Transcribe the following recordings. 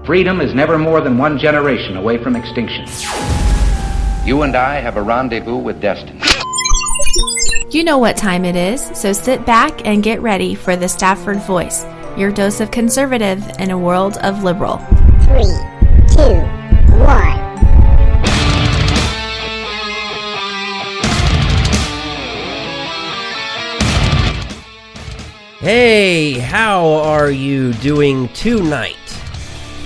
Freedom is never more than one generation away from extinction. You and I have a rendezvous with destiny. You know what time it is, so sit back and get ready for the Stafford Voice, your dose of conservative in a world of liberal. 3, 2, 1. Hey, how are you doing tonight?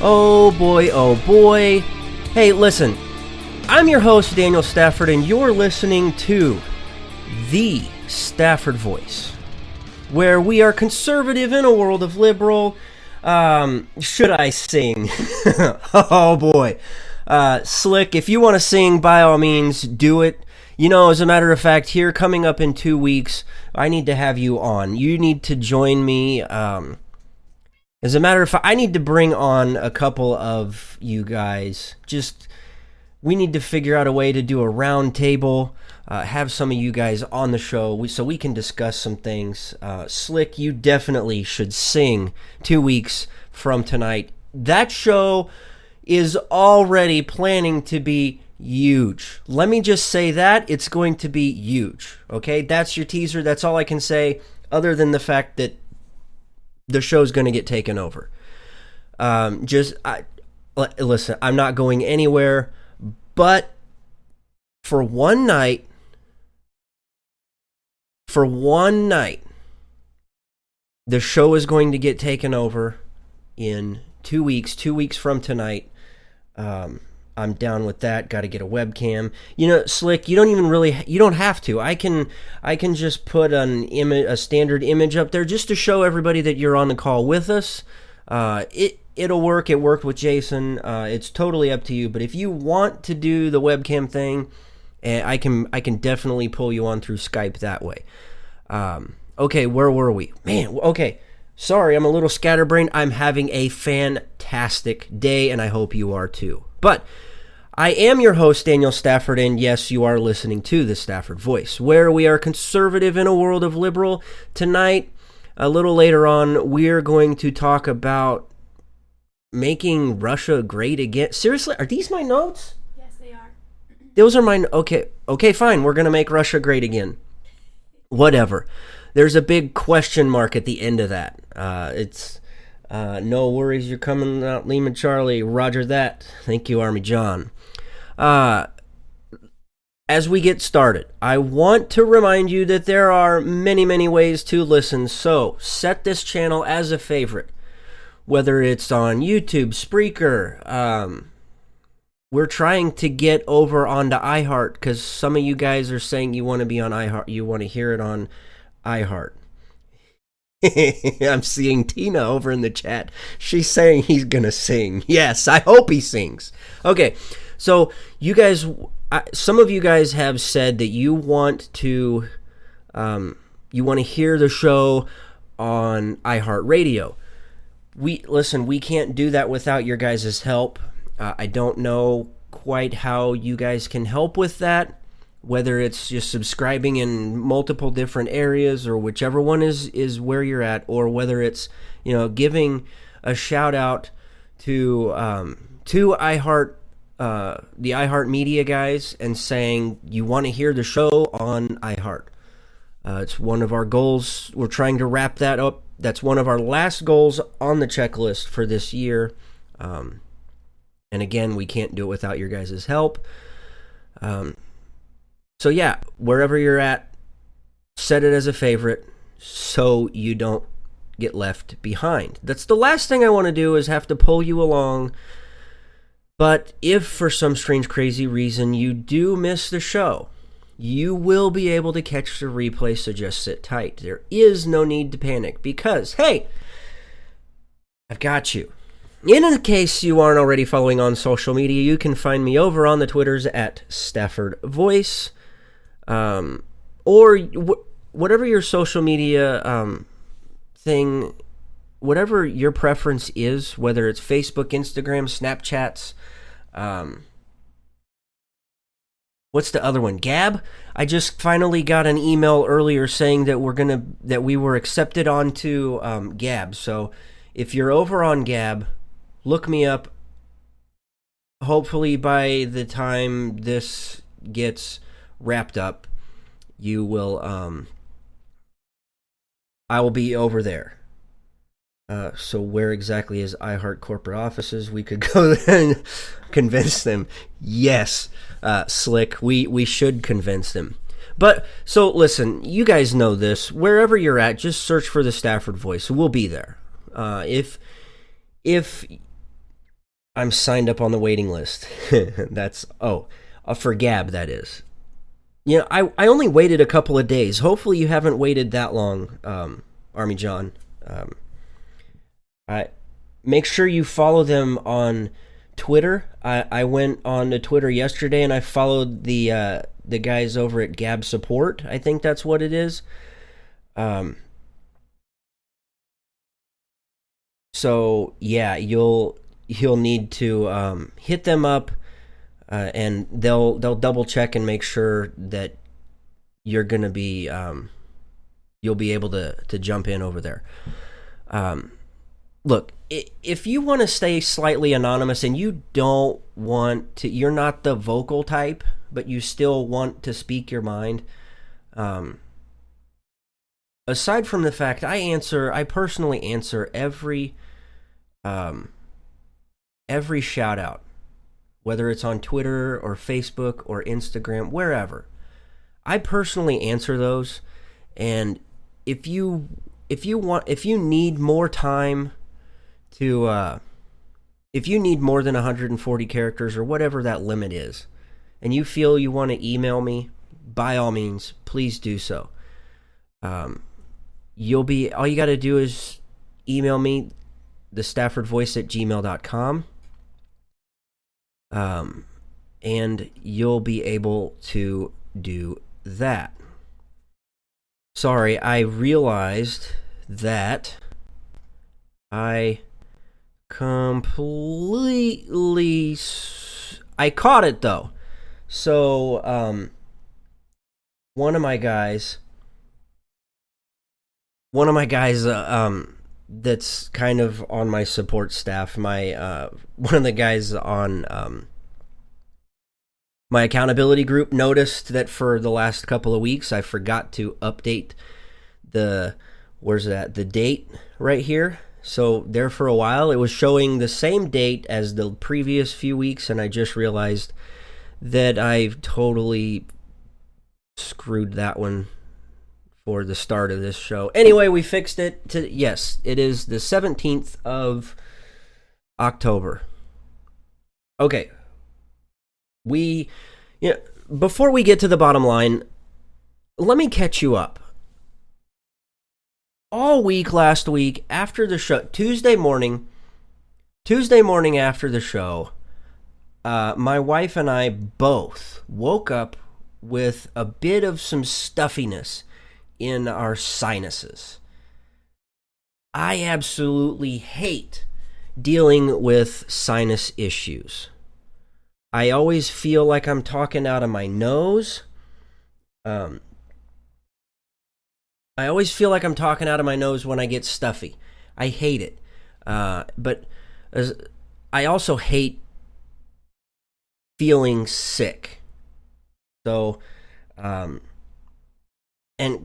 Oh boy. Hey, listen, I'm your host, Daniel Stafford, and you're listening to the Stafford Voice, where we are conservative in a world of liberal. Should I sing? Oh boy. Slick, if you want to sing, by all means, do it. You know, as a matter of fact, here coming up in 2 weeks, I need to have you on. You need to join me. As a matter of fact, I need to bring on a couple of you guys. We need to figure out a way to do a round table, have some of you guys on the show so we can discuss some things. Slick, you definitely should sing 2 weeks from tonight. That show is already planning to be huge. Let me just say that it's going to be huge. Okay, that's your teaser. That's all I can say, other than the fact that the show's going to get taken over. Listen, I'm not going anywhere, but for one night, the show is going to get taken over in 2 weeks. 2 weeks from tonight. I'm down with that. Got to get a webcam. You know, Slick, you don't have to. I can just put a standard image up there just to show everybody that you're on the call with us. It'll work. It worked with Jason. It's totally up to you. But if you want to do the webcam thing, I can definitely pull you on through Skype that way. Okay, where were we? Man, okay. Sorry, I'm a little scatterbrained. I'm having a fantastic day, and I hope you are too. But I am your host, Daniel Stafford, and yes, you are listening to the Stafford Voice, where we are conservative in a world of liberal. Tonight, a little later on, we're going to talk about making Russia great again. Seriously, are these my notes? Yes, they are. Those are mine. Okay, fine. We're going to make Russia great again. Whatever. There's a big question mark at the end of that. It's no worries, you're coming out, Lehman Charlie. Roger that. Thank you, Army John. As we get started, I want to remind you that there are many, many ways to listen. So set this channel as a favorite, whether it's on YouTube, Spreaker. We're trying to get over onto iHeart because some of you guys are saying you want to be on iHeart. You want to hear it on iHeart. I'm seeing Tina over in the chat. She's saying he's gonna sing. Yes, I hope he sings. Okay, so you guys, some of you guys have said that you want to hear the show on iHeartRadio. We can't do that without your guys' help. I don't know quite how you guys can help with that. Whether it's just subscribing in multiple different areas or whichever one is where you're at, or whether it's, giving a shout out to iHeart, the iHeart Media guys, and saying you want to hear the show on iHeart. It's one of our goals. We're trying to wrap that up. That's one of our last goals on the checklist for this year. And again, we can't do it without your guys' help. So yeah, wherever you're at, set it as a favorite so you don't get left behind. That's the last thing I want to do, is have to pull you along. But if for some strange, crazy reason you do miss the show, you will be able to catch the replay, so just sit tight. There is no need to panic because, hey, I've got you. In case you aren't already following on social media, you can find me over on the Twitters at Stafford Voice. Or whatever your social media thing, whatever your preference is, whether it's Facebook, Instagram, Snapchats, what's the other one? Gab? I just finally got an email earlier saying that we were accepted onto Gab. So if you're over on Gab, Look me up. Hopefully by the time this gets wrapped up, you will, I will be over there. So where exactly is iHeart corporate offices? We could go there and convince them. Yes, Slick, we should convince them. But, so listen, you guys know this. Wherever you're at, just search for the Stafford Voice. We'll be there. If I'm signed up on the waiting list, that's, for Gab, that is. You know, I only waited a couple of days. Hopefully you haven't waited that long, Army John. Make sure you follow them on Twitter. I went on to Twitter yesterday and I followed the guys over at Gab Support. I think that's what it is. So yeah, you'll need to hit them up, and they'll double check and make sure that you're gonna be you'll be able to jump in over there. Look, if you want to stay slightly anonymous and you don't want to, you're not the vocal type, but you still want to speak your mind. Aside from the fact I personally answer every shout out, whether it's on Twitter or Facebook or Instagram, wherever. I personally answer those, and if you need more time to if you need more than 140 characters or whatever that limit is, and you feel you want to email me, by all means, please do so. All you got to do is email me, thestaffordvoice@gmail.com, and you'll be able to do that. Sorry, I realized that I completely... I caught it, though. So, one of my guys, that's kind of on my support staff, one of the guys on my accountability group noticed that for the last couple of weeks I forgot to update the date right here. So there for a while it was showing the same date as the previous few weeks, and I just realized that I've totally screwed that one for the start of this show. Anyway, we fixed it to, yes, it is the 17th of October. Okay. Before we get to the bottom line, let me catch you up. All week last week after the show, Tuesday morning after the show, my wife and I both woke up with a bit of some stuffiness in our sinuses. I absolutely hate dealing with sinus issues. I always feel like I'm talking out of my nose. I always feel like I'm talking out of my nose when I get stuffy. I hate it. But I also hate feeling sick. So, and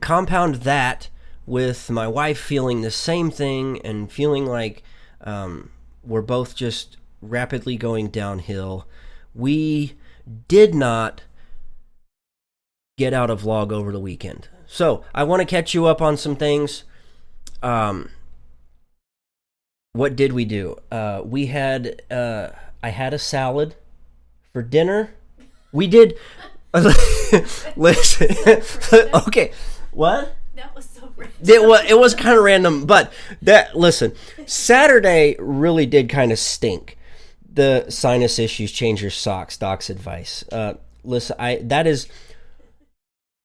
compound that with my wife feeling the same thing and feeling like we're both just rapidly going downhill. We did not get out a vlog over the weekend. So, I want to catch you up on some things. What did we do? I had a salad for dinner. We did... Listen. Okay. What? That was so random. It was kind of random, but listen, Saturday really did kind of stink. The sinus issues, change your socks, doc's advice. Listen,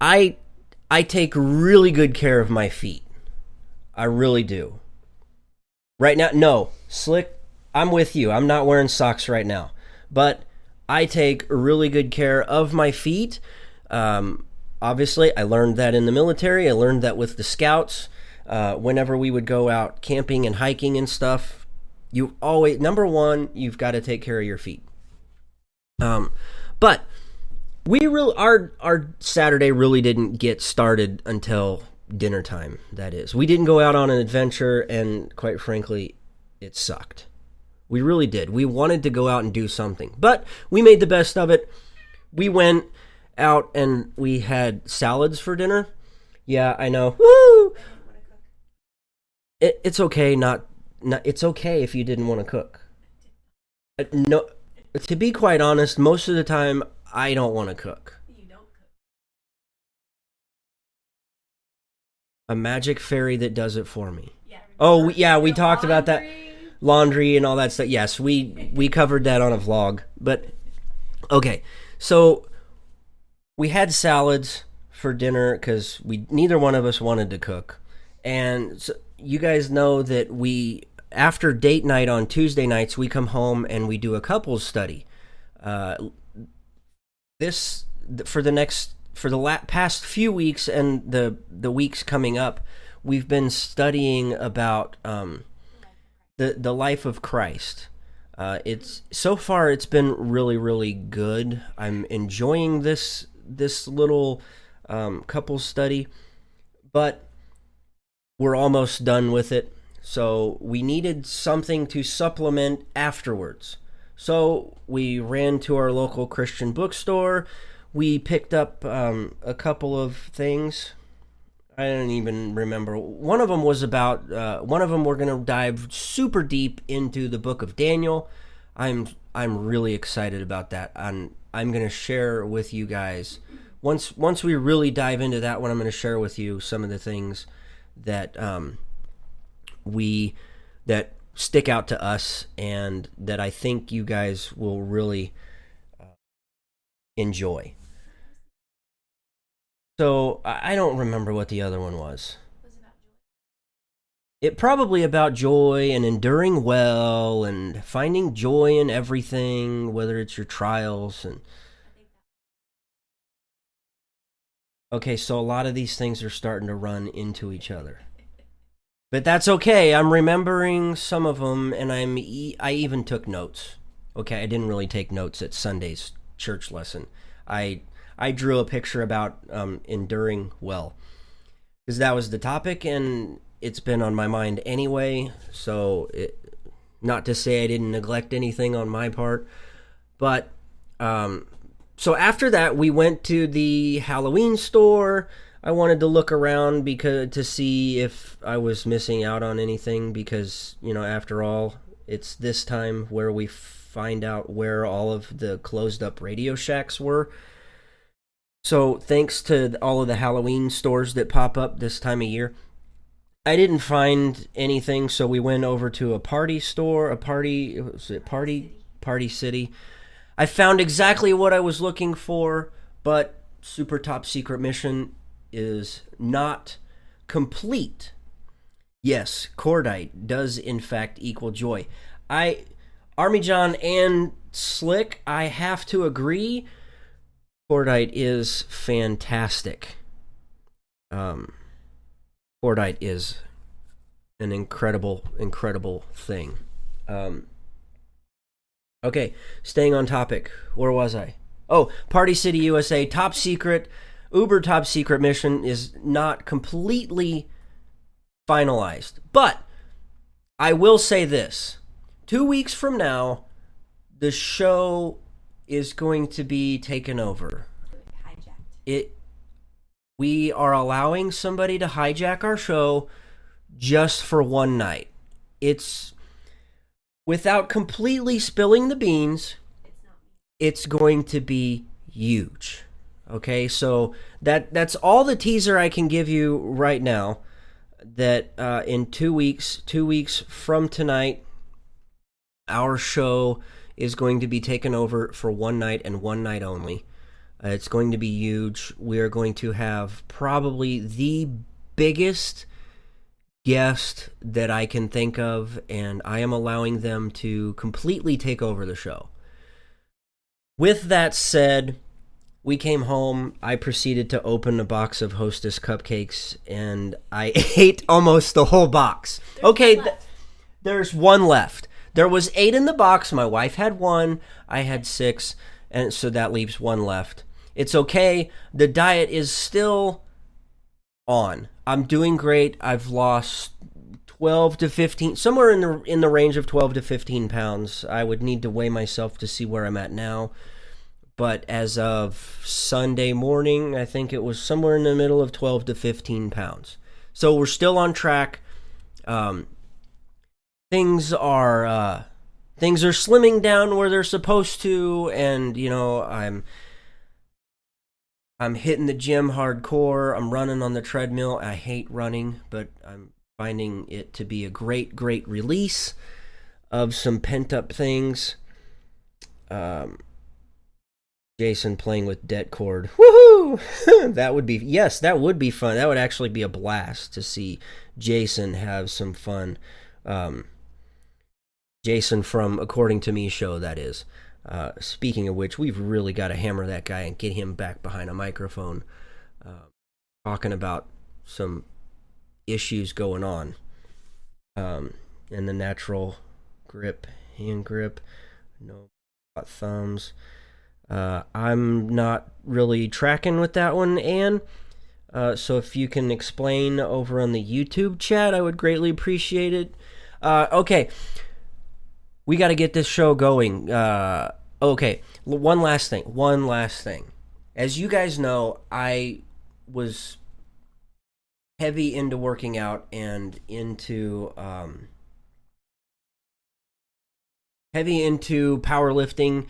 I take really good care of my feet. I really do. Right now, no, Slick, I'm with you. I'm not wearing socks right now. But I take really good care of my feet. Obviously, I learned that in the military. I learned that with the scouts. Whenever we would go out camping and hiking and stuff, You always, number one, you've got to take care of your feet. But we really, our Saturday really didn't get started until dinner time, that is. We didn't go out on an adventure, and quite frankly, it sucked. We really did. We wanted to go out and do something, but we made the best of it. We went out and we had salads for dinner. Yeah, I know. Woo! It's okay. It's okay if you didn't want to cook. No, to be quite honest, most of the time I don't want to cook. You don't cook. A magic fairy that does it for me. Yeah. Oh, yeah, we talked about that. Laundry and all that stuff. Yes, we covered that on a vlog. But, okay, so we had salads for dinner because neither one of us wanted to cook. And so you guys know that after date night on Tuesday nights, we come home and we do a couples study. For the past few weeks and the weeks coming up, we've been studying about the life of Christ. So far it's been really, really good. I'm enjoying this little couples study, but we're almost done with it. So we needed something to supplement afterwards. So we ran to our local Christian bookstore. We picked up a couple of things. I don't even remember. One of them was about. One of them we're going to dive super deep into the book of Daniel. I'm really excited about that. I'm going to share with you guys once we really dive into that one. I'm going to share with you some of the things that that stick out to us and that I think you guys will really enjoy. So I don't remember what the other one was. It probably about joy and enduring well and finding joy in everything, whether it's your trials and. Okay, so a lot of these things are starting to run into each other. But that's okay. I'm remembering some of them, and I even took notes. Okay, I didn't really take notes at Sunday's church lesson. I drew a picture about enduring well, because that was the topic, and it's been on my mind anyway. So, not to say I didn't neglect anything on my part, but so after that, we went to the Halloween store. I wanted to look around to see if I was missing out on anything, because, after all, it's this time where we find out where all of the closed up Radio Shacks were. So thanks to all of the Halloween stores that pop up this time of year, I didn't find anything, so we went over to a party store, Party City. I found exactly what I was looking for, but super top secret mission is not complete. Yes, cordite does in fact equal joy. Army John and Slick, I have to agree, cordite is fantastic. Cordite is an incredible thing. Okay, staying on topic. Where was I? Oh, Party City, USA, top secret, uber top secret mission is not completely finalized. But I will say this. 2 weeks from now, the show is going to be taken over. We are allowing somebody to hijack our show just for one night. It's, without completely spilling the beans, it's going to be huge. Okay, so that's all the teaser I can give you right now. That in 2 weeks from tonight, our show is going to be taken over for one night and one night only. It's going to be huge. We are going to have probably the biggest guest that I can think of, and I am allowing them to completely take over the show. With that said, we came home. I proceeded to open a box of Hostess cupcakes, and I ate almost the whole box. Okay, there's one left. There was 8 in the box. My wife had 1. I had 6. And so that leaves 1 left. It's okay. The diet is still on. I'm doing great. I've lost 12 to 15, somewhere in the range of 12 to 15 pounds. I would need to weigh myself to see where I'm at now. But as of Sunday morning, I think it was somewhere in the middle of 12 to 15 pounds. So we're still on track. Things are slimming down where they're supposed to, and I'm hitting the gym hardcore. I'm running on the treadmill. I hate running, but I'm finding it to be a great, great release of some pent-up things. Jason playing with det cord. Woohoo! That would be fun. That would actually be a blast to see Jason have some fun. Jason from According to Me show, that is. Speaking of which, we've really got to hammer that guy and get him back behind a microphone talking about some issues going on. And the natural grip, hand grip, no thumbs. I'm not really tracking with that one, Ann. So if you can explain over on the YouTube chat, I would greatly appreciate it. Okay. We got to get this show going. Okay. One last thing. As you guys know, I was heavy into working out and into powerlifting.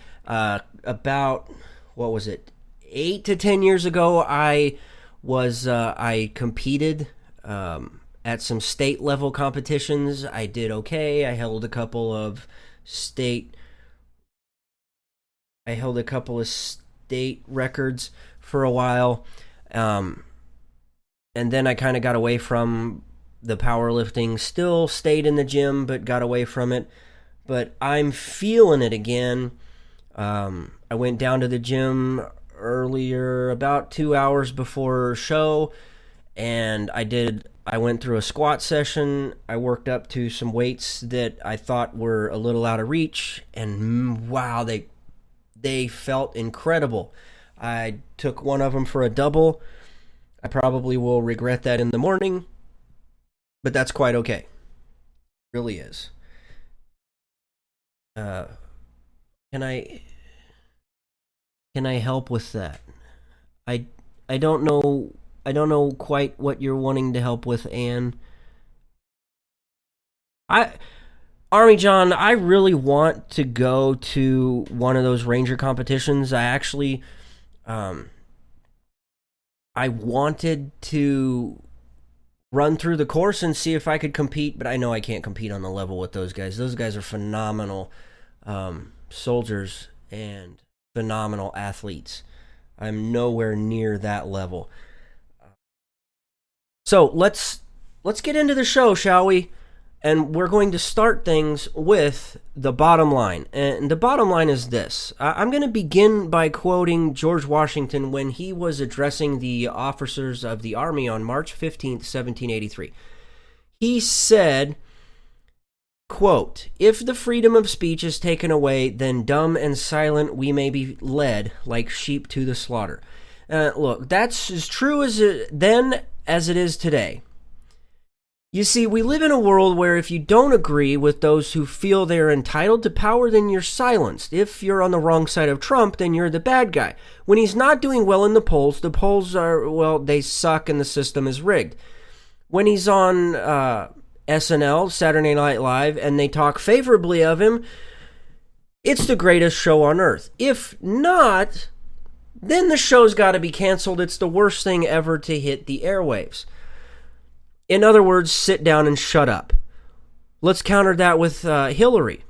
About, 8 to 10 years ago, I competed at some state level competitions. I did okay. I held a couple of state records for a while. And then I kind of got away from the powerlifting. Still stayed in the gym, but got away from it. But I'm feeling it again. I went down to the gym earlier, about 2 hours before show, and I went through a squat session. I worked up to some weights that I thought were a little out of reach, and wow, they felt incredible. I took one of them for a double. I probably will regret that in the morning, but that's quite okay. It really is. Can I help with that? I don't know quite what you're wanting to help with, Ann. Army John, I really want to go to one of those Ranger competitions. I actually I wanted to run through the course and see if I could compete, but I know I can't compete on the level with those guys. Those guys are phenomenal soldiers and phenomenal athletes. I'm nowhere near that level. So let's get into the show, shall we? And we're going to start things with the bottom line. And the bottom line is this. I'm going to begin by quoting George Washington when he was addressing the officers of the Army on March 15th, 1783. He said, quote, "If the freedom of speech is taken away, then dumb and silent we may be led like sheep to the slaughter." Look, that's as true then as it is today. You see, we live in a world where if you don't agree with those who feel they are entitled to power, then you're silenced. If you're on the wrong side of Trump, then you're the bad guy. When he's not doing well in the polls are, well, they suck and the system is rigged. When he's on SNL, Saturday Night Live, and they talk favorably of him, it's the greatest show on earth. If not, then the show's got to be canceled. It's the worst thing ever to hit the airwaves. In other words, sit down and shut up. Let's counter that with Hillary.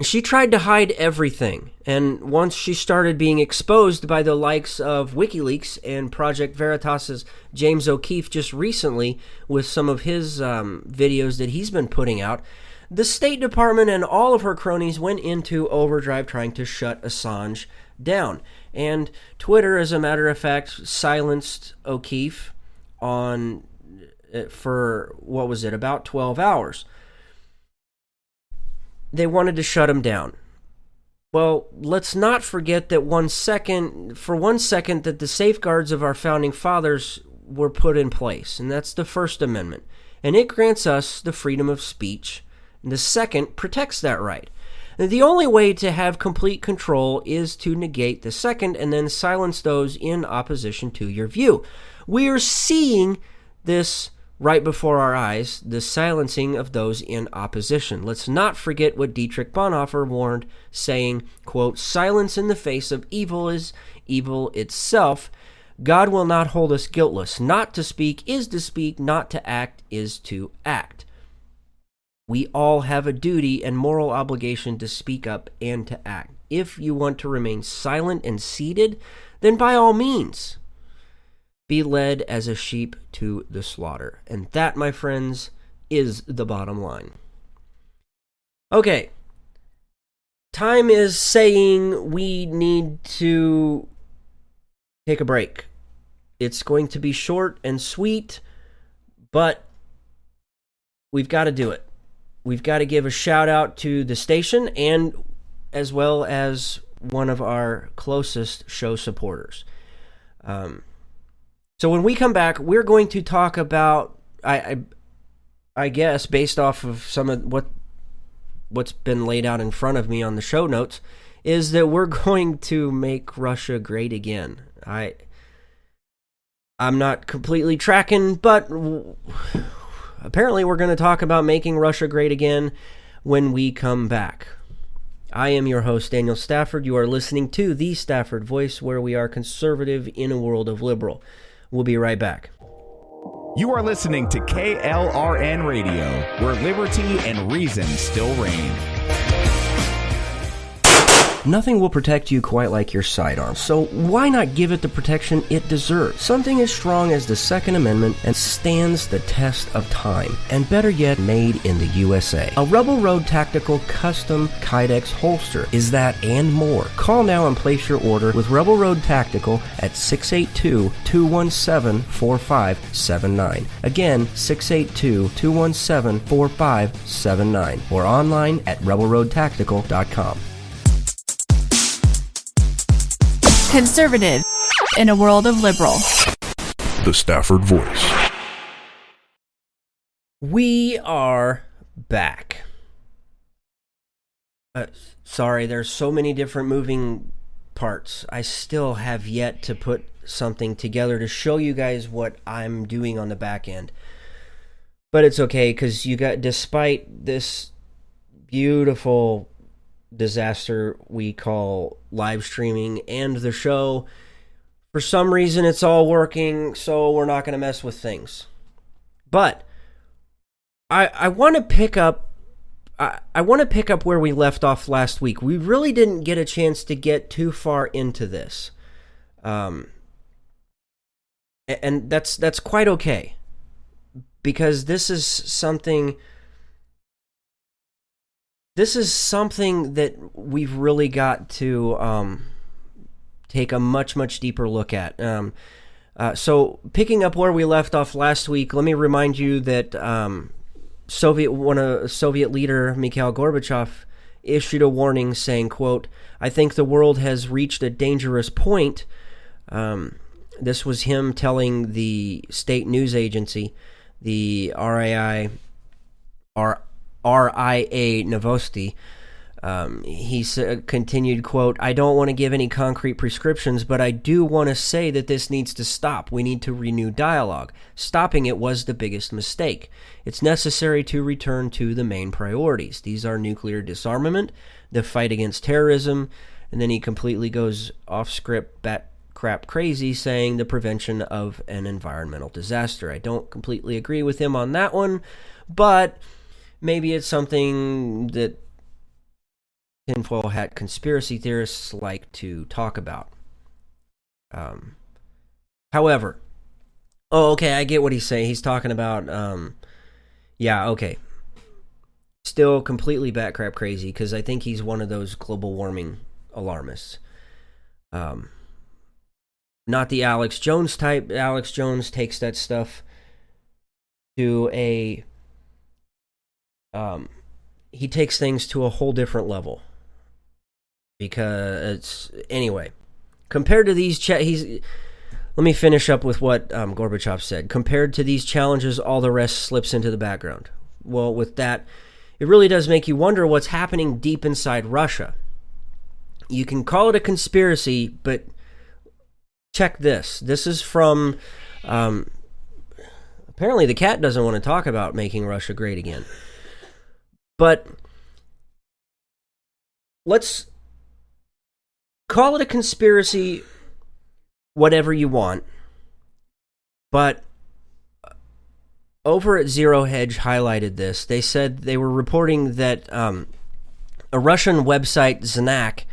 She tried to hide everything, and once she started being exposed by the likes of WikiLeaks and Project Veritas's James O'Keefe just recently with some of his videos that he's been putting out, the State Department and all of her cronies went into overdrive trying to shut Assange down. And Twitter, as a matter of fact, silenced O'Keefe for, about 12 hours. they wanted to shut him down. Well, let's not forget that for 1 second, that the safeguards of our founding fathers were put in place, and that's the First Amendment. And it grants us the freedom of speech, and the Second protects that right. And the only way to have complete control is to negate the Second and then silence those in opposition to your view. We are seeing this right before our eyes, the silencing of those in opposition. Let's not forget what Dietrich Bonhoeffer warned, saying, quote, "Silence in the face of evil is evil itself. God will not hold us guiltless. Not to speak is to speak, not to act is to act." We all have a duty and moral obligation to speak up and to act. If you want to remain silent and seated, then by all means, be led as a sheep to the slaughter. And that, my friends, is the bottom line. Okay. Time is saying we need to take a break. It's going to be short and sweet, but we've got to do it. We've got to give a shout out to the station and as well as one of our closest show supporters. So when we come back, we're going to talk about, I guess, based off of some of what's been laid out in front of me on the show notes, is that we're going to make Russia great again. I'm not completely tracking, but apparently we're going to talk about making Russia great again when we come back. I am your host, Daniel Stafford. You are listening to the Stafford Voice, where we are conservative in a world of liberal. We'll be right back. You are listening to KLRN Radio, where liberty and reason still reign. Nothing will protect you quite like your sidearm, so why not give it the protection it deserves? Something as strong as the Second Amendment and stands the test of time, and better yet, made in the USA. A Rebel Road Tactical Custom Kydex holster is that and more. Call now and place your order with Rebel Road Tactical at 682-217-4579. Again, 682-217-4579, or online at rebelroadtactical.com. Conservative in a world of liberal. The Stafford Voice. We are back. Sorry, there's so many different moving parts. I still have yet to put something together to show you guys what I'm doing on the back end. But it's okay, because despite this beautiful disaster we call live streaming and the show, for some reason it's all working, so we're not going to mess with things. But I want to pick up where we left off last week. We really didn't get a chance to get too far into this, and that's quite okay, because this is something that we've really got to take a much, much deeper look at. So picking up where we left off last week, let me remind you that Soviet leader Mikhail Gorbachev issued a warning saying, quote, "I think the world has reached a dangerous point." This was him telling the state news agency, the RIA Novosti. He continued, quote, "I don't want to give any concrete prescriptions, but I do want to say that this needs to stop. We need to renew dialogue. Stopping it was the biggest mistake. It's necessary to return to the main priorities. These are nuclear disarmament, the fight against terrorism," and then he completely goes off script, bat crap crazy, saying the prevention of an environmental disaster. I don't completely agree with him on that one, but maybe it's something that tinfoil hat conspiracy theorists like to talk about. However, I get what he's saying. He's talking about, still completely batcrap crazy, because I think he's one of those global warming alarmists. Not the Alex Jones type. Alex Jones takes that stuff to he takes things to a whole different level. Because, anyway, compared to these, let me finish up with what Gorbachev said. Compared to these challenges, all the rest slips into the background. Well, with that, it really does make you wonder what's happening deep inside Russia. You can call it a conspiracy, but check this. This is from, apparently the cat doesn't want to talk about making Russia great again. But let's call it a conspiracy, whatever you want. But over at Zero Hedge highlighted this. They said they were reporting that a Russian website, Znak,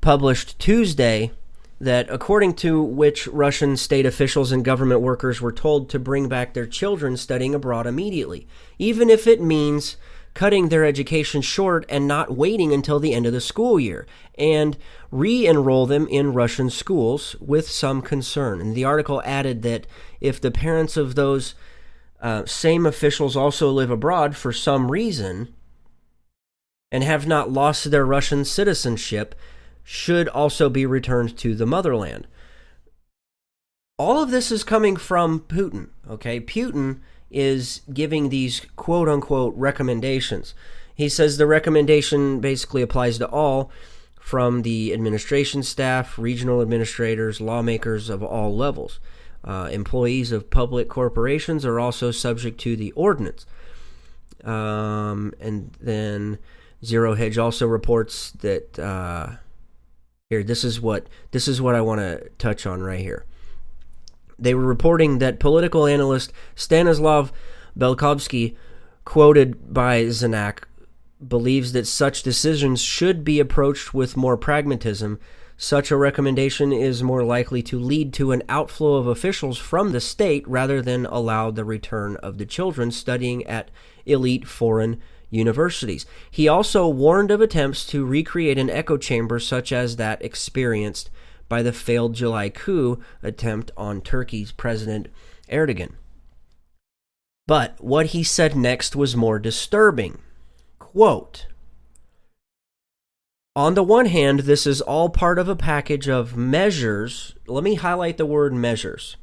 published Tuesday that according to which Russian state officials and government workers were told to bring back their children studying abroad immediately, even if it means cutting their education short and not waiting until the end of the school year, and re-enroll them in Russian schools with some concern. And the article added that if the parents of those same officials also live abroad for some reason and have not lost their Russian citizenship, should also be returned to the motherland. All of this is coming from Putin, okay? Putin is giving these quote-unquote recommendations. He says the recommendation basically applies to all, from the administration staff, regional administrators, lawmakers of all levels. Employees of public corporations are also subject to the ordinance. And then Zero Hedge also reports that this is what I want to touch on right here. They were reporting that political analyst Stanislav Belkovsky, quoted by Znak, believes that such decisions should be approached with more pragmatism. Such a recommendation is more likely to lead to an outflow of officials from the state rather than allow the return of the children studying at elite foreign universities. He also warned of attempts to recreate an echo chamber such as that experienced by the failed July coup attempt on Turkey's President Erdogan. But what he said next was more disturbing. Quote, "On the one hand, this is all part of a package of measures," let me highlight the word measures,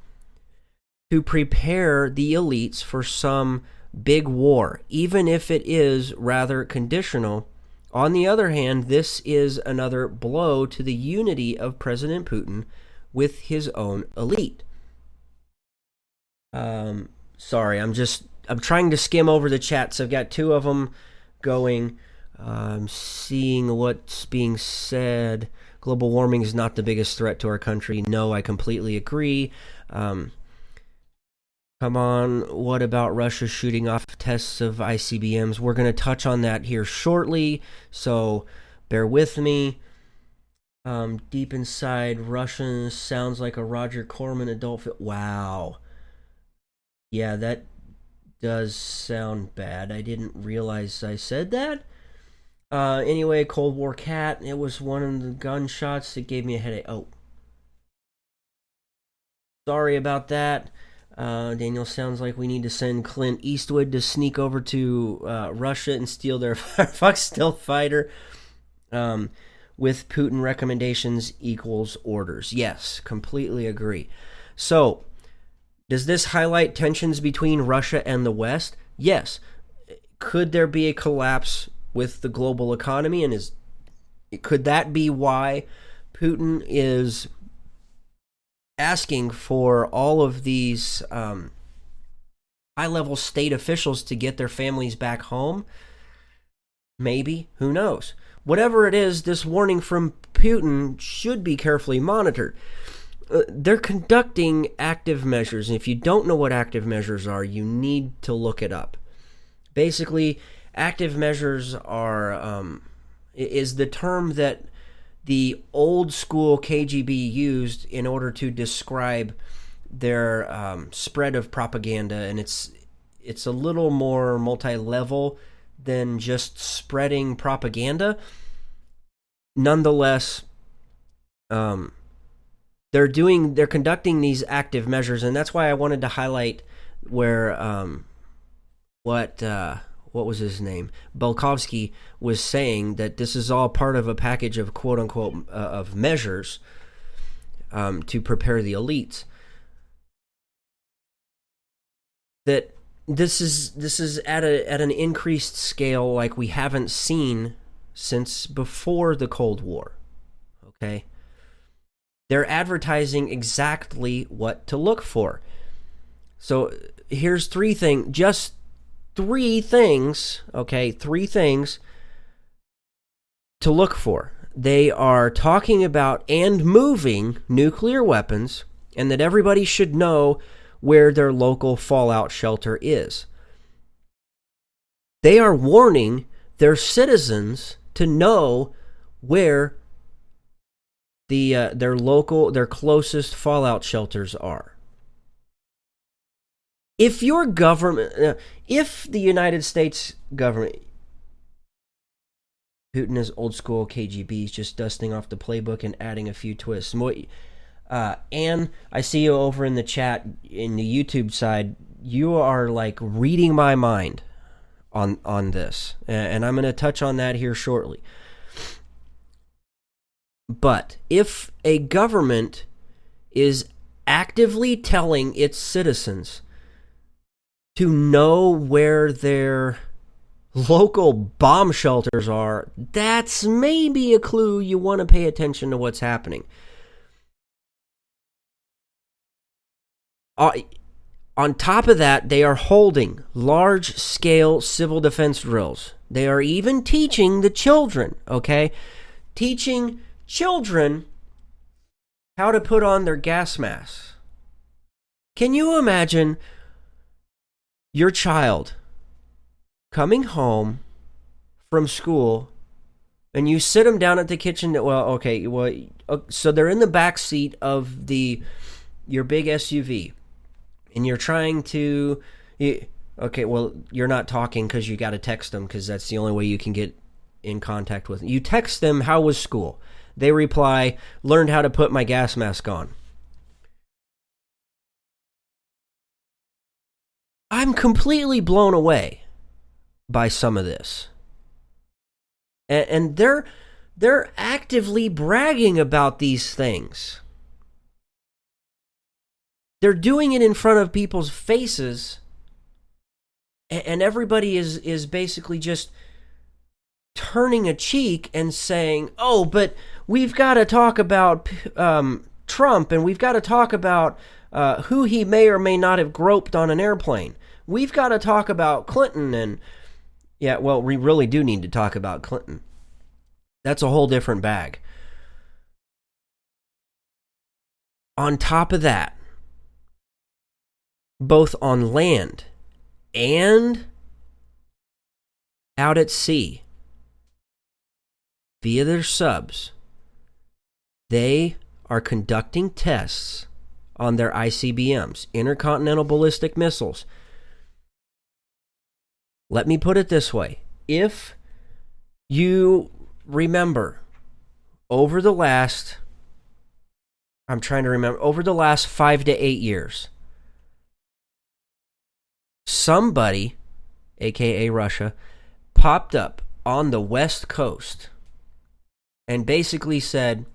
"to prepare the elites for some big war, even if it is rather conditional. On the other hand, this is another blow to the unity of President Putin with his own elite." Sorry, I'm trying to skim over the chats. I've got two of them going. I'm seeing what's being said. Global warming is not the biggest threat to our country. No, I completely agree. Come on, what about Russia shooting off tests of ICBMs? We're going to touch on that here shortly, so bear with me. Deep inside, Russian sounds like a Roger Corman adult film. Wow. Yeah, that does sound bad. I didn't realize I said that. Anyway, Cold War Cat, it was one of the gunshots that gave me a headache. Oh. Sorry about that. Daniel, sounds like we need to send Clint Eastwood to sneak over to Russia and steal their Fox stealth fighter. With Putin recommendations equals orders. Yes, completely agree. So, does this highlight tensions between Russia and the West? Yes. Could there be a collapse with the global economy? And could that be why Putin is asking for all of these high-level state officials to get their families back home? Maybe. Who knows? Whatever it is, this warning from Putin should be carefully monitored. They're conducting active measures, and if you don't know what active measures are, you need to look it up. Basically, active measures is the term that the old school KGB used in order to describe their spread of propaganda, and it's a little more multi-level than just spreading propaganda. Nonetheless, they're conducting these active measures, and that's why I wanted to highlight where what what was his name? Belkovsky was saying that this is all part of a package of quote-unquote of measures to prepare the elites. That this is at an increased scale like we haven't seen since before the Cold War. Okay? They're advertising exactly what to look for. So here's three things, okay, 3 things to look for. They are talking about and moving nuclear weapons, and that everybody should know where their local fallout shelter is. They are warning their citizens to know where their closest fallout shelters are. If your government, if the United States government, Putin is old school KGB, is just dusting off the playbook and adding a few twists. Anne, I see you over in the chat in the YouTube side. You are like reading my mind on this, and I'm going to touch on that here shortly. But if a government is actively telling its citizens to know where their local bomb shelters are, that's maybe a clue you want to pay attention to what's happening. On top of that, they are holding large-scale civil defense drills. They are even teaching the children, okay? Teaching children how to put on their gas masks. Can you imagine your child coming home from school and you sit them down at the kitchen? So they're in the back seat of your big SUV, and you're trying to, you're not talking because you got to text them, because that's the only way you can get in contact with them. You text them, how was school? They reply, learned how to put my gas mask on. I'm completely blown away by some of this. And they're actively bragging about these things. They're doing it in front of people's faces, and everybody is basically just turning a cheek and saying, oh, but we've got to talk about Trump, and we've got to talk about who he may or may not have groped on an airplane. We've got to talk about Clinton, and yeah, well, we really do need to talk about Clinton. That's a whole different bag. On top of that, both on land and out at sea, via their subs, they are conducting tests on their ICBMs, intercontinental ballistic missiles. Let me put it this way. If you remember, over the last 5 to 8 years, somebody, aka Russia, popped up on the West Coast and basically said,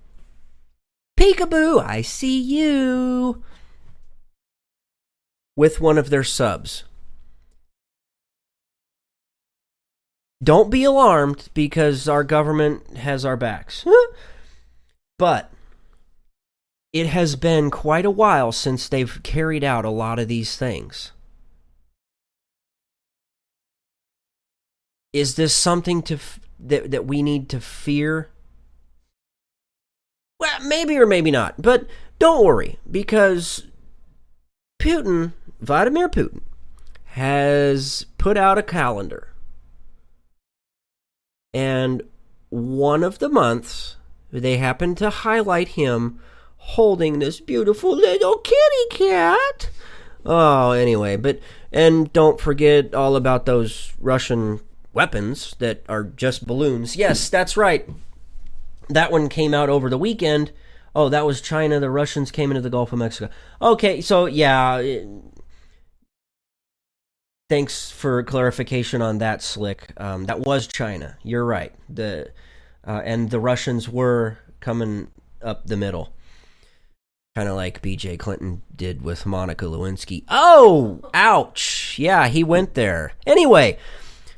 "Peekaboo, I see you," with one of their subs. Don't be alarmed, because our government has our backs. But it has been quite a while since they've carried out a lot of these things. Is this something that we need to fear? Well, maybe or maybe not. But don't worry, because Vladimir Putin, has put out a calendar. And one of the months, they happen to highlight him holding this beautiful little kitty cat. Oh, anyway, and don't forget all about those Russian weapons that are just balloons. Yes, that's right. That one came out over the weekend. Oh, that was China. The Russians came into the Gulf of Mexico. Okay, so yeah. Thanks for clarification on that, Slick. That was China. You're right. And the Russians were coming up the middle. Kind of like B.J. Clinton did with Monica Lewinsky. Oh, ouch. Yeah, he went there. Anyway,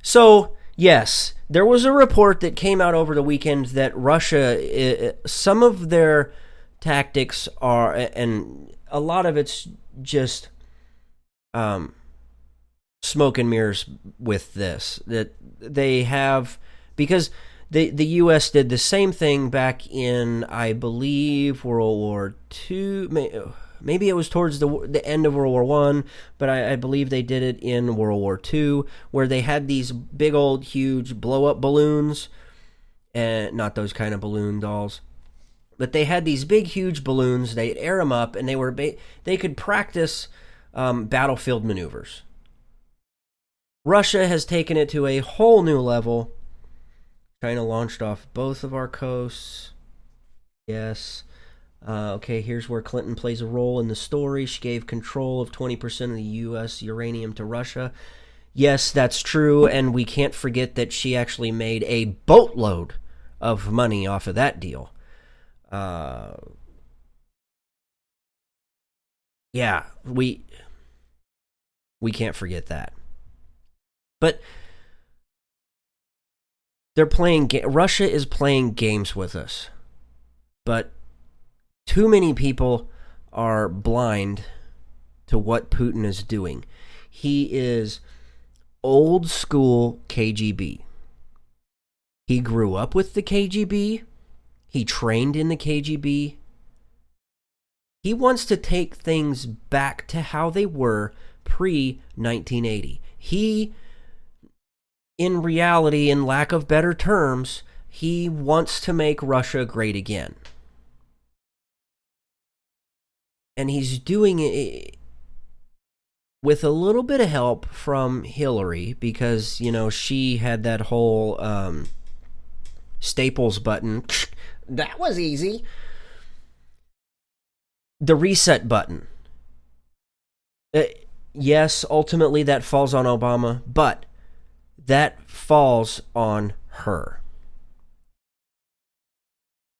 so, yes, there was a report that came out over the weekend that Russia, some of their tactics are, and a lot of it's just smoke and mirrors with this, that they have, because the U.S. did the same thing back in, I believe, World War II. Maybe it was towards the end of World War I, but I believe they did it in World War II, where they had these big old huge blow-up balloons, and not those kind of balloon dolls, but they had these big huge balloons. They'd air them up, and they could practice battlefield maneuvers. Russia has taken it to a whole new level. China launched off both of our coasts. Yes. Okay, here's where Clinton plays a role in the story. She gave control of 20% of the U.S. uranium to Russia. Yes, that's true, and we can't forget that she actually made a boatload of money off of that deal. Yeah, we can't forget that. But Russia is playing games with us. But too many people are blind to what Putin is doing. He is old school KGB. He grew up with the KGB. He trained in the KGB. He wants to take things back to how they were pre-1980. In reality, in lack of better terms, he wants to make Russia great again. And he's doing it with a little bit of help from Hillary, because, she had that whole Staples button. That was easy. The reset button. Yes, ultimately that falls on Obama, but that falls on her.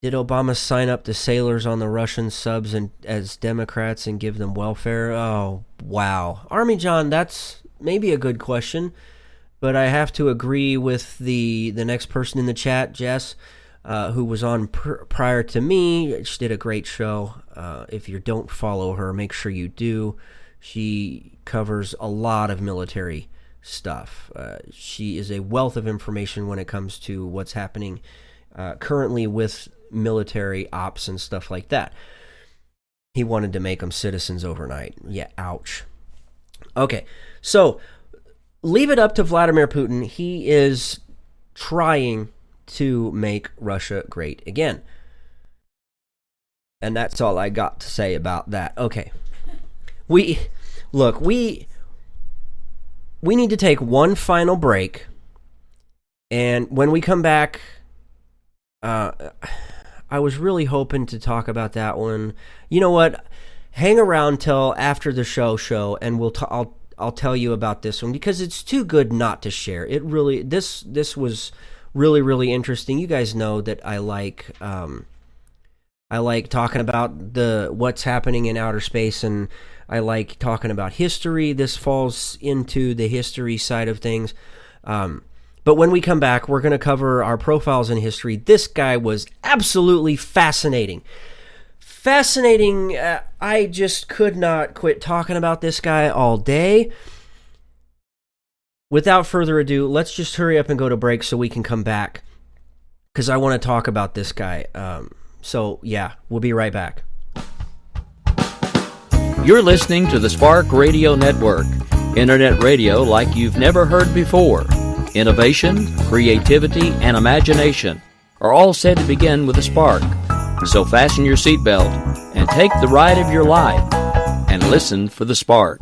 Did Obama sign up the sailors on the Russian subs as Democrats and give them welfare? Oh, wow. Army John, that's maybe a good question, but I have to agree with the next person in the chat, Jess, who was on prior to me. She did a great show. If you don't follow her, make sure you do. She covers a lot of military stuff. She is a wealth of information when it comes to what's happening currently with military ops and stuff like that. He wanted to make them citizens overnight. Yeah, ouch. Okay, so leave it up to Vladimir Putin. He is trying to make Russia great again. And that's all I got to say about that. Okay. We need to take one final break, and when we come back, I was really hoping to talk about that one. You know what? Hang around till after the show, and I'll tell you about this one, because it's too good not to share. It really this was really, really interesting. You guys know that I like talking about what's happening in outer space, and I like talking about history. This falls into the history side of things. But when we come back, we're going to cover our profiles in history. This guy was absolutely fascinating. Fascinating. I just could not quit talking about this guy all day. Without further ado, let's just hurry up and go to break so we can come back, because I want to talk about this guy. So, yeah, we'll be right back. You're listening to the Spark Radio Network, internet radio like you've never heard before. Innovation, creativity, and imagination are all said to begin with a spark. So fasten your seatbelt and take the ride of your life and listen for the spark.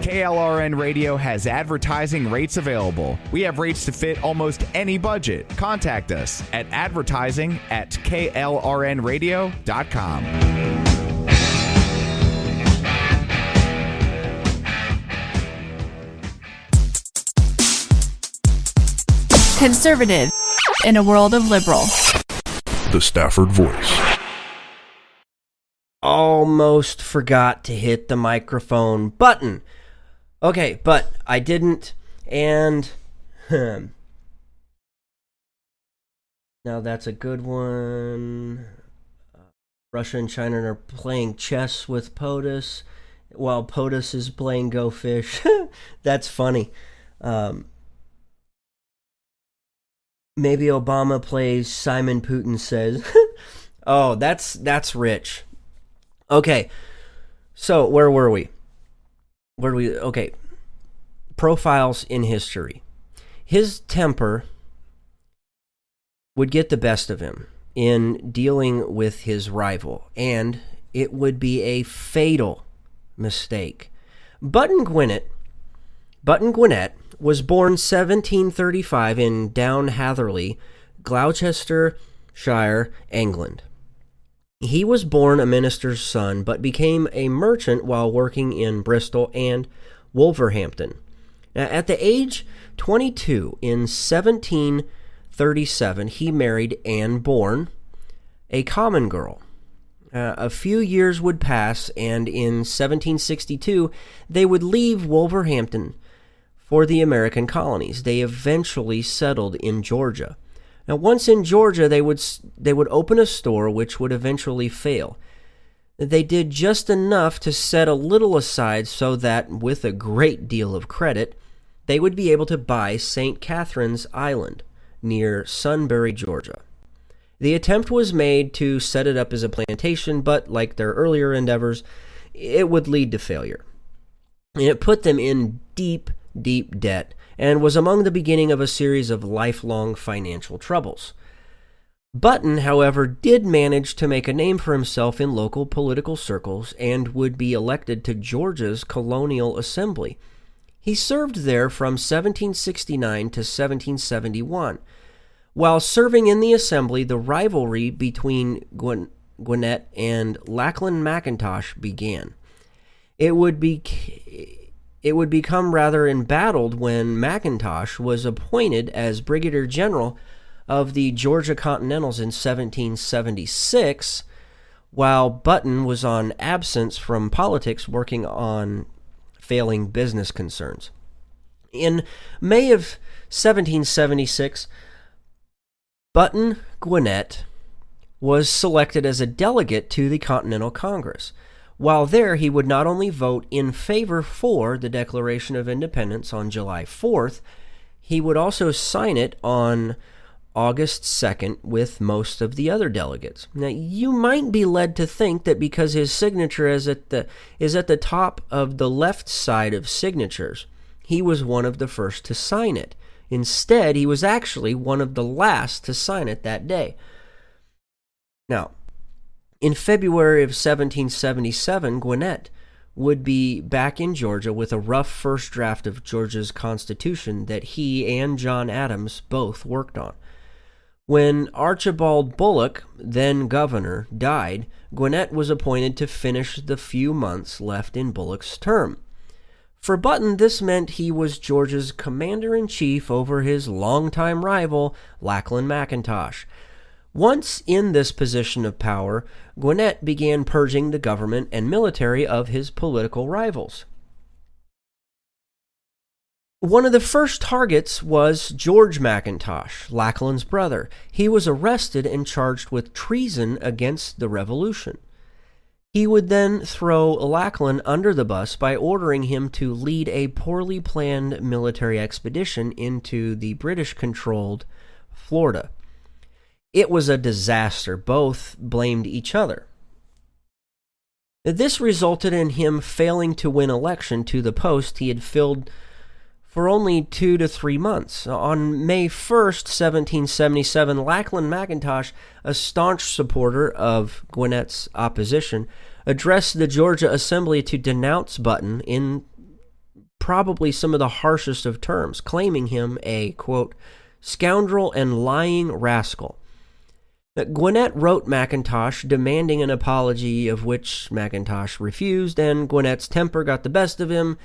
KLRN Radio has advertising rates available. We have rates to fit almost any budget. Contact us at advertising@klrnradio.com. conservative in a world of liberal. The Stafford Voice. Almost forgot to hit the microphone button. Okay, but I didn't, and now that's a good one. Russia and China are playing chess with POTUS while POTUS is playing Go Fish. That's funny. Maybe Obama plays Simon Putin Says. Oh, that's rich. Okay, so where were we? Okay, profiles in history. His temper would get the best of him in dealing with his rival, and it would be a fatal mistake. Button Gwinnett was born 1735 in Down Hatherley, Gloucestershire, England. He was born a minister's son, but became a merchant while working in Bristol and Wolverhampton. Now, at the age 22, in 1737, he married Anne Bourne, a common girl. A few years would pass, and in 1762, they would leave Wolverhampton for the American colonies. They eventually settled in Georgia. Now, once in Georgia, they would open a store which would eventually fail. They did just enough to set a little aside so that, with a great deal of credit, they would be able to buy St. Catherine's Island near Sunbury, Georgia. The attempt was made to set it up as a plantation, but like their earlier endeavors, it would lead to failure. And it put them in deep, deep debt, and was among the beginning of a series of lifelong financial troubles. Button, however, did manage to make a name for himself in local political circles and would be elected to Georgia's colonial assembly. He served there from 1769 to 1771. While serving in the assembly, the rivalry between Gwinnett and Lachlan McIntosh began. It would become rather embattled when McIntosh was appointed as Brigadier General of the Georgia Continentals in 1776, while Button was on absence from politics working on failing business concerns. In May of 1776, Button Gwinnett was selected as a delegate to the Continental Congress. While there, he would not only vote in favor for the Declaration of Independence on July 4th, he would also sign it on August 2nd with most of the other delegates. Now, you might be led to think that because his signature is at the top of the left side of signatures, he was one of the first to sign it. Instead, he was actually one of the last to sign it that day. Now, in February of 1777, Gwinnett would be back in Georgia with a rough first draft of Georgia's Constitution that he and John Adams both worked on. When Archibald Bullock, then governor, died, Gwinnett was appointed to finish the few months left in Bullock's term. For Button, this meant he was Georgia's commander-in-chief over his longtime rival, Lachlan McIntosh. Once in this position of power, Gwinnett began purging the government and military of his political rivals. One of the first targets was George McIntosh, Lachlan's brother. He was arrested and charged with treason against the revolution. He would then throw Lachlan under the bus by ordering him to lead a poorly planned military expedition into the British-controlled Florida. It was a disaster. Both blamed each other. This resulted in him failing to win election to the post he had filled for only 2 to 3 months. On May 1st, 1777, Lachlan McIntosh, a staunch supporter of Gwinnett's opposition, addressed the Georgia Assembly to denounce Button in probably some of the harshest of terms, claiming him a, quote, scoundrel and lying rascal. Gwinnett wrote McIntosh demanding an apology, of which McIntosh refused, and Gwinnett's temper got the best of him.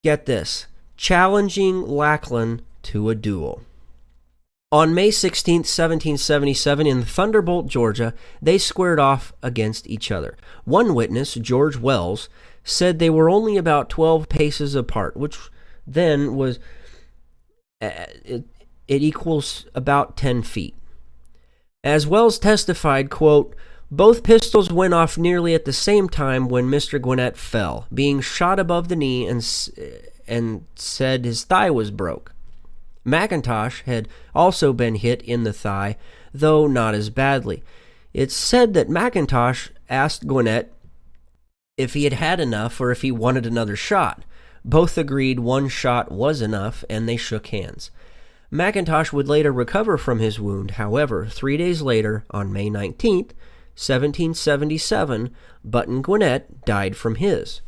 Get this, challenging Lachlan to a duel. On May 16, 1777, in Thunderbolt, Georgia, they squared off against each other. One witness, George Wells, said they were only about 12 paces apart, which then was, it equals about 10 feet. As Wells testified, quote, both pistols went off nearly at the same time when Mr. Gwinnett fell, being shot above the knee and said his thigh was broke. McIntosh had also been hit in the thigh, though not as badly. It's said that McIntosh asked Gwinnett if he had had enough or if he wanted another shot. Both agreed one shot was enough, and they shook hands. McIntosh would later recover from his wound. However, 3 days later, on May 19th, 1777, Button Gwinnett died from his.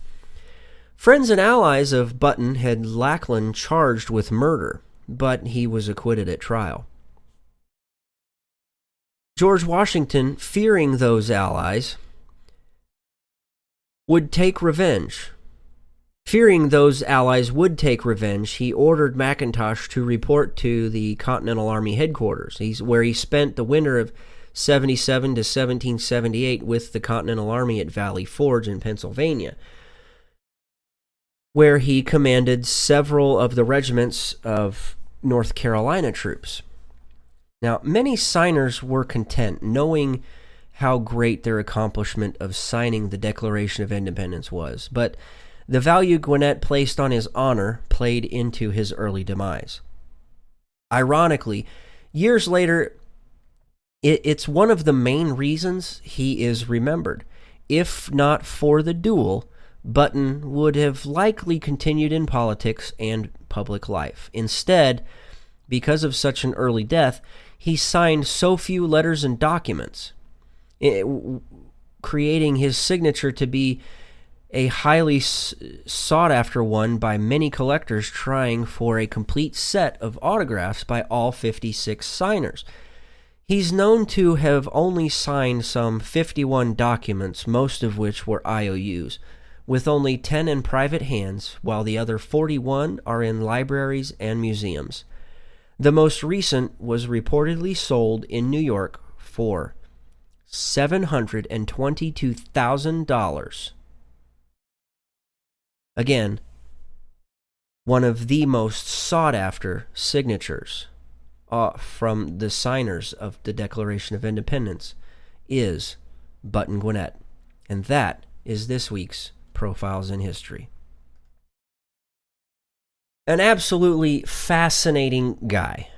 Friends and allies of Button had Lackland charged with murder, but he was acquitted at trial. George Washington, fearing those allies, would take revenge. Fearing those allies would take revenge, he ordered McIntosh to report to the Continental Army headquarters, where he spent the winter of 77 to 1778 with the Continental Army at Valley Forge in Pennsylvania, where he commanded several of the regiments of North Carolina troops. Now, many signers were content, knowing how great their accomplishment of signing the Declaration of Independence was, but the value Gwinnett placed on his honor played into his early demise. Ironically, years later, it's one of the main reasons he is remembered. If not for the duel, Button would have likely continued in politics and public life. Instead, because of such an early death, he signed so few letters and documents, creating his signature to be a highly sought-after one by many collectors trying for a complete set of autographs by all 56 signers. He's known to have only signed some 51 documents, most of which were IOUs, with only 10 in private hands, while the other 41 are in libraries and museums. The most recent was reportedly sold in New York for $722,000. Again, one of the most sought-after signatures from the signers of the Declaration of Independence is Button Gwinnett. And that is this week's Profiles in History. An absolutely fascinating guy.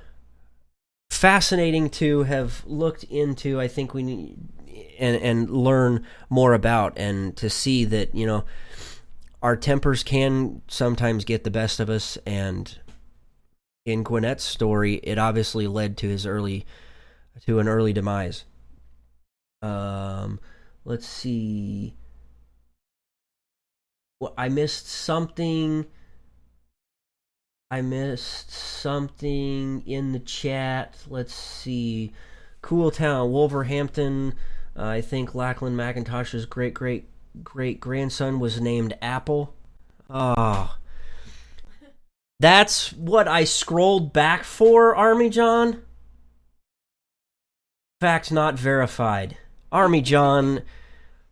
Fascinating to have looked into, I think we need, and learn more about, and to see that, you know, our tempers can sometimes get the best of us, and in Gwinnett's story, it obviously led to an early demise. Let's see. Well, I missed something in the chat. Let's see. Cool Town, Wolverhampton. I think Lackland McIntosh's great-great-great-grandson was named Apple. Oh. That's what I scrolled back for, Army John. Fact not verified. Army John,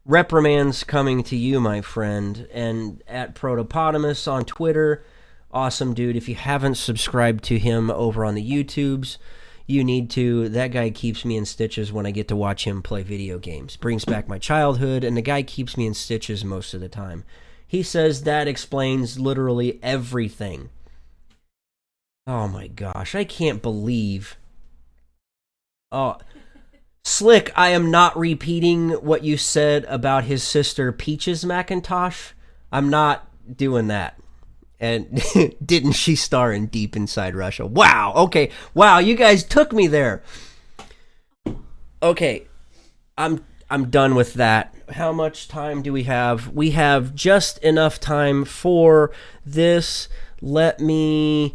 reprimands coming to you, my friend. And at Protopotamus on Twitter, awesome dude. If you haven't subscribed to him over on the YouTubes, you need to. That guy keeps me in stitches when I get to watch him play video games. Brings back my childhood, and the guy keeps me in stitches most of the time. He says that explains literally everything. Oh my gosh, I can't believe. Oh, Slick, I am not repeating what you said about his sister Peaches McIntosh. I'm not doing that. And didn't she star in Deep Inside Russia? Wow, okay. Wow, you guys took me there. Okay, I'm done with that. How much time do we have? We have just enough time for this. Let me...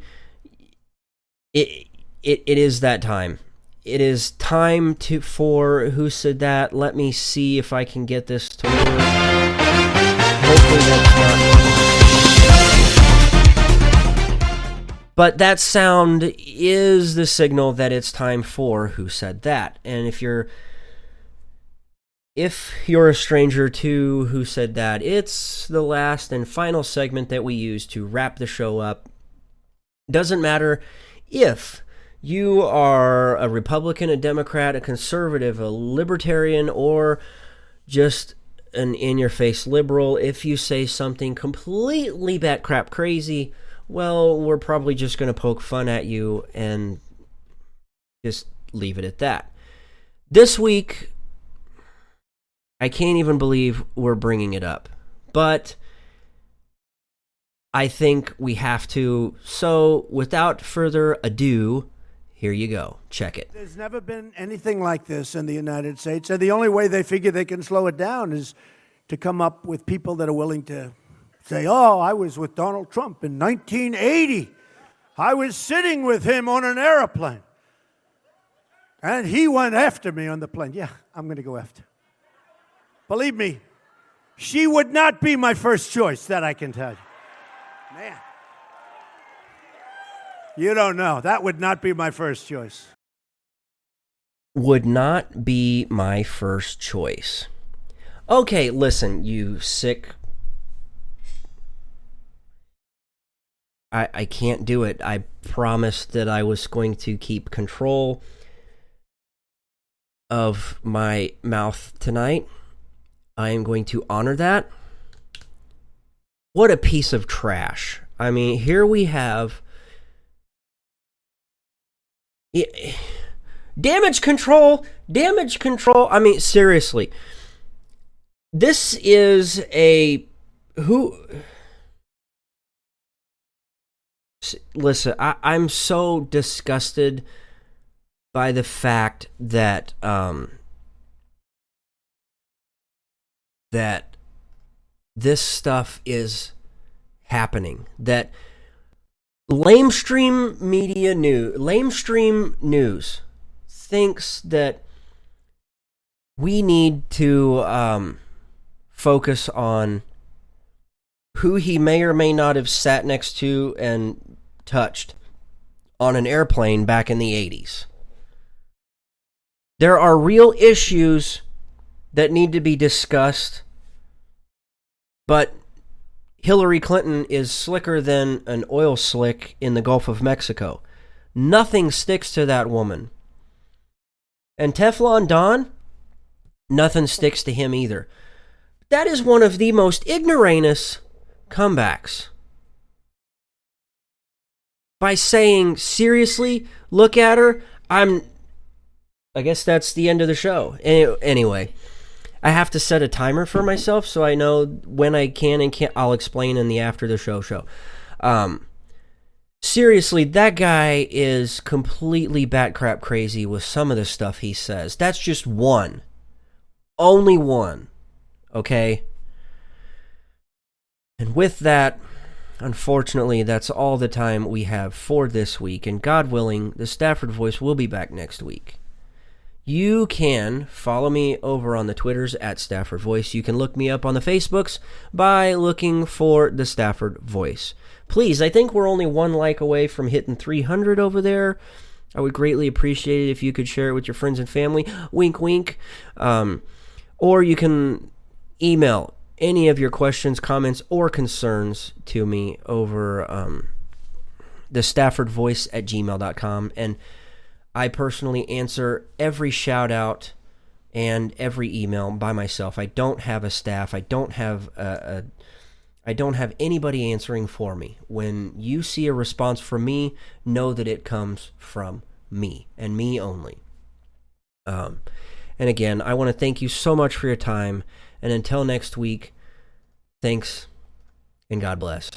It is that time. It is time for Who Said That? Let me see if I can get this to work. Hopefully that's not... But that sound is the signal that it's time for Who Said That? And if you're a stranger to Who Said That, it's the last and final segment that we use to wrap the show up. Doesn't matter if you are a Republican, a Democrat, a conservative, a libertarian, or just an in-your-face liberal. If you say something completely bat-crap crazy, well, we're probably just going to poke fun at you and just leave it at that. This week, I can't even believe we're bringing it up, but I think we have to. So, without further ado, here you go. Check it. There's never been anything like this in the United States, and the only way they figure they can slow it down is to come up with people that are willing to say, oh, I was with Donald Trump in 1980. I was sitting with him on an airplane, and he went after me on the plane. Yeah, I'm going to go after. Believe me, she would not be my first choice, that I can tell you. Man. You don't know. That would not be my first choice. Would not be my first choice. Okay, listen, you sick... I can't do it. I promised that I was going to keep control of my mouth tonight. I am going to honor that. What a piece of trash. I mean, here we have... Damage control. I mean, seriously. This is a... Listen, I'm so disgusted by the fact that that this stuff is happening. That lamestream news thinks that we need to focus on who he may or may not have sat next to and touched on an airplane back in the 80s. There are real issues that need to be discussed, but Hillary Clinton is slicker than an oil slick in the Gulf of Mexico. Nothing sticks to that woman. And Teflon Don, nothing sticks to him either. That is one of the most ignoramus comebacks. By saying, seriously, look at her, I guess that's the end of the show. Anyway, I have to set a timer for myself so I know when I can and can't. I'll explain in the after the show. Seriously, that guy is completely batcrap crazy with some of the stuff he says. That's just one. Only one. Okay? And with that, unfortunately, that's all the time we have for this week. And God willing, the Stafford Voice will be back next week. You can follow me over on the Twitters at Stafford Voice. You can look me up on the Facebooks by looking for the Stafford Voice. Please, I think we're only one like away from hitting 300 over there. I would greatly appreciate it if you could share it with your friends and family. Wink, wink. Or you can email any of your questions, comments, or concerns to me over the staffordvoice@gmail.com. And I personally answer every shout out and every email by myself. I don't have a staff. I don't have anybody answering for me. When you see a response from me, know that it comes from me and me only. And again, I want to thank you so much for your time. And until next week, thanks and God bless.